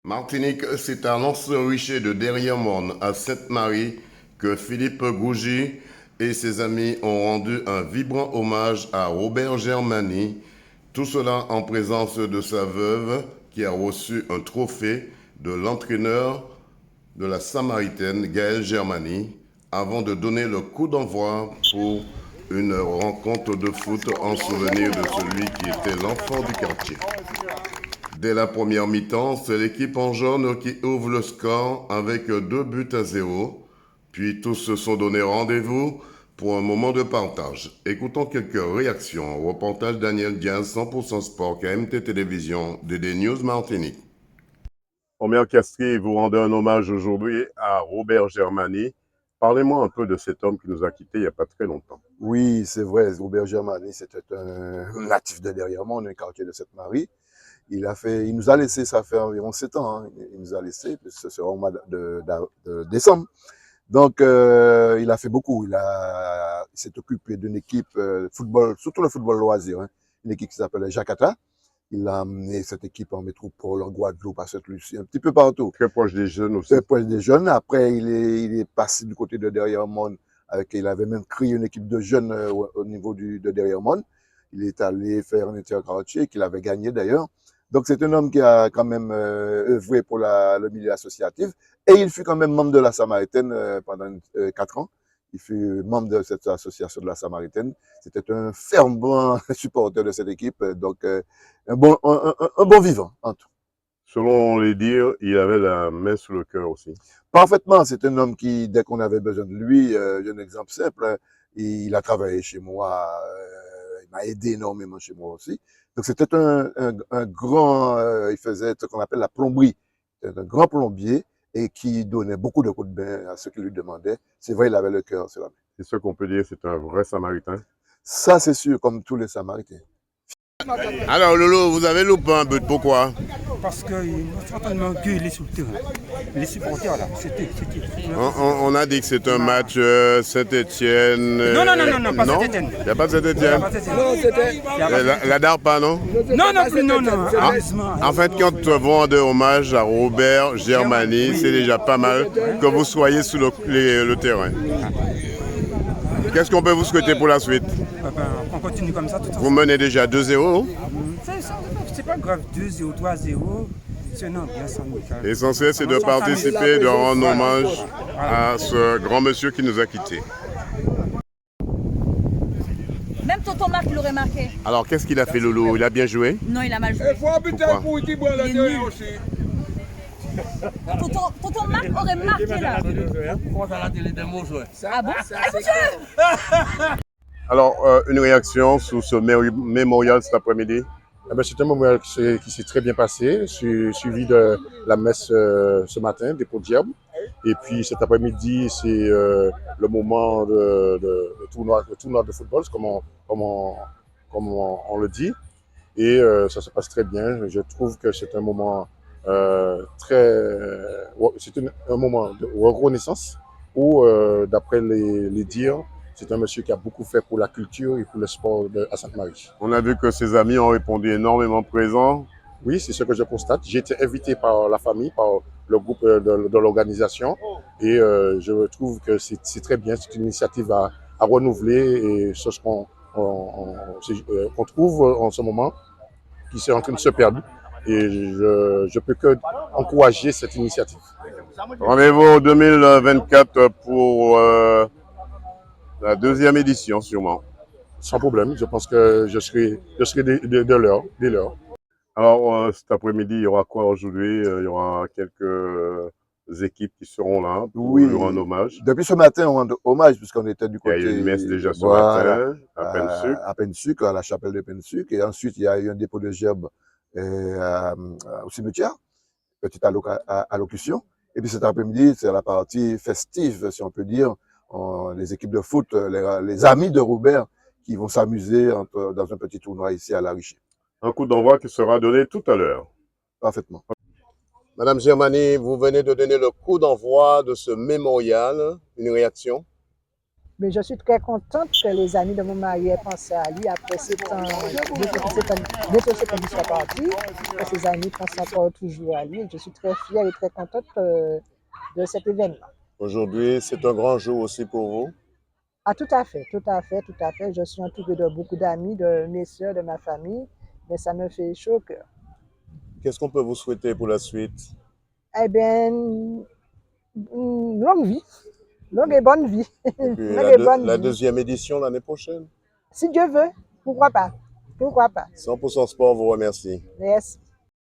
Martinique, c'est à l'Anse-Richer de Derrière-Morne, à Sainte-Marie, que Philippe Gougy et ses amis ont rendu un vibrant hommage à Robert Germany, tout cela en présence de sa veuve qui a reçu un trophée de l'entraîneur de la Samaritaine, Gaël Germany, avant de donner le coup d'envoi pour une rencontre de foot en souvenir de celui qui était l'enfant du quartier. Dès la première mi-temps, c'est l'équipe en jaune qui ouvre le score avec 2 buts à 0. Puis tous se sont donné rendez-vous pour un moment de partage. Écoutons quelques réactions. Reportage Daniel Diaz, 100% Sport, KMT Télévision, DD News Martinique. Omer Castri, vous rendez un hommage aujourd'hui à Robert Germany. Parlez-moi un peu de cet homme qui nous a quittés il n'y a pas très longtemps. Oui, c'est vrai, Robert Germany, c'était un natif de Derrière-Morne, un quartier de Sainte-Marie. Il nous a laissé, ça fait environ 7 ans, hein. Il nous a laissé, ce sera au mois de décembre. Donc, il a fait beaucoup. Il s'est occupé d'une équipe football, surtout le football loisir, hein. Une équipe qui s'appelait Jacata. Il a amené cette équipe en métropole, en Guadeloupe, à Sainte-Lucie, un petit peu partout. Très proche des jeunes aussi. Très proche des jeunes. Après, il est passé du côté de Derrière-Morne. Il avait même créé une équipe de jeunes au niveau de Derrière-Morne. Il est allé faire un interquartier qu'il avait gagné d'ailleurs. Donc c'est un homme qui a quand même œuvré pour le milieu associatif. Et il fut quand même membre de la Samaritaine pendant 4 ans. Il fut membre de cette association de la Samaritaine. C'était un fervent supporter de cette équipe. Donc un bon vivant en tout. Selon les dires, il avait la main sur le cœur aussi. Parfaitement, c'est un homme qui, dès qu'on avait besoin de lui, j'ai un exemple simple, il a travaillé chez moi, il m'a aidé énormément chez moi aussi. Donc c'était un grand, il faisait ce qu'on appelle la plomberie. C'était un grand plombier et qui donnait beaucoup de coups de bain à ceux qui lui demandaient. C'est vrai, il avait le cœur sur la main. C'est ce qu'on peut dire, c'est un vrai Samaritain. Ça, c'est sûr, comme tous les Samaritains. Alors Lolo, vous avez loupé un but, pourquoi? Parce qu'il faut certainement gueuler sur le terrain. Les supporters là, c'était. On a dit que c'est un match Saint-Étienne. Non, pas Saint-Étienne. Il n'y a pas Saint-Étienne. La DARPA, non? Non. En fait, quand vous rendez hommage à Robert Germany, c'est déjà pas mal que vous soyez sur le terrain. Qu'est-ce qu'on peut vous souhaiter pour la suite? On continue comme ça tout Vous menez déjà 2-0. C'est pas grave, 2-0, 3-0. C'est une ambiance amicale. L'essentiel, c'est de participer, de rendre hommage à ce grand monsieur qui nous a quittés. Même Tonton Marc l'aurait marqué. Alors, qu'est-ce qu'il a fait, Loulou? Il a bien joué? Non, il a mal joué. Pourquoi? Il est nul. Tonton Marc aurait marqué là. Ah bon? Alors, une réaction sur ce mémorial cet après-midi? C'est un mémorial qui s'est très bien passé, suivi de la messe ce matin, des pots de diable. Et puis cet après-midi, c'est le moment de tournoi de football, comme on le dit. Et ça se passe très bien. Je trouve que c'est un moment un moment de reconnaissance où, d'après les dires, c'est un monsieur qui a beaucoup fait pour la culture et pour le sport à Sainte-Marie. On a vu que ses amis ont répondu énormément présents. Oui, c'est ce que je constate. J'ai été invité par la famille, par le groupe de l'organisation. Et je trouve que c'est très bien. C'est une initiative à renouveler et ce qu'on trouve en ce moment qui est en train de se perdre. Et je peux que encourager cette initiative. Rendez-vous 2024 pour la 2e édition, sûrement. Sans problème, je pense que je serai de l'heure. Alors, cet après-midi, il y aura quoi aujourd'hui? Il y aura quelques équipes qui seront là pour rendre hommage. Depuis ce matin, on rend hommage, puisqu'on était du côté... Il y a eu une messe déjà ce matin, à Pensuc. À Pensuc, à la chapelle de Pensuc. Et ensuite, il y a eu un dépôt de gerbes au cimetière, petite allocution. Et puis cet après-midi, c'est la partie festive, si on peut dire. Les équipes de foot, les amis de Robert, qui vont s'amuser dans un petit tournoi ici à La Richer. Un coup d'envoi qui sera donné tout à l'heure. Parfaitement. Madame Germany, vous venez de donner le coup d'envoi de ce mémorial. Une réaction? Mais je suis très contente que les amis de mon mari aient pensé à lui après 7 ans, bientôt 7 ans qu'il soit parti, que ses amis pensent encore toujours à lui. Je suis très fière et très contente de cet événement. Aujourd'hui, c'est un grand jour aussi pour vous. Ah, tout à fait, tout à fait, tout à fait. Je suis entourée de beaucoup d'amis, de mes soeurs, de ma famille, mais ça me fait chaud au cœur. Qu'est-ce qu'on peut vous souhaiter pour la suite? Eh bien, longue vie, longue et bonne vie. Et puis Longue et bonne la vie. deuxième édition l'année prochaine. Si Dieu veut, pourquoi pas? Pourquoi pas? 100% Sport vous remercie. Merci.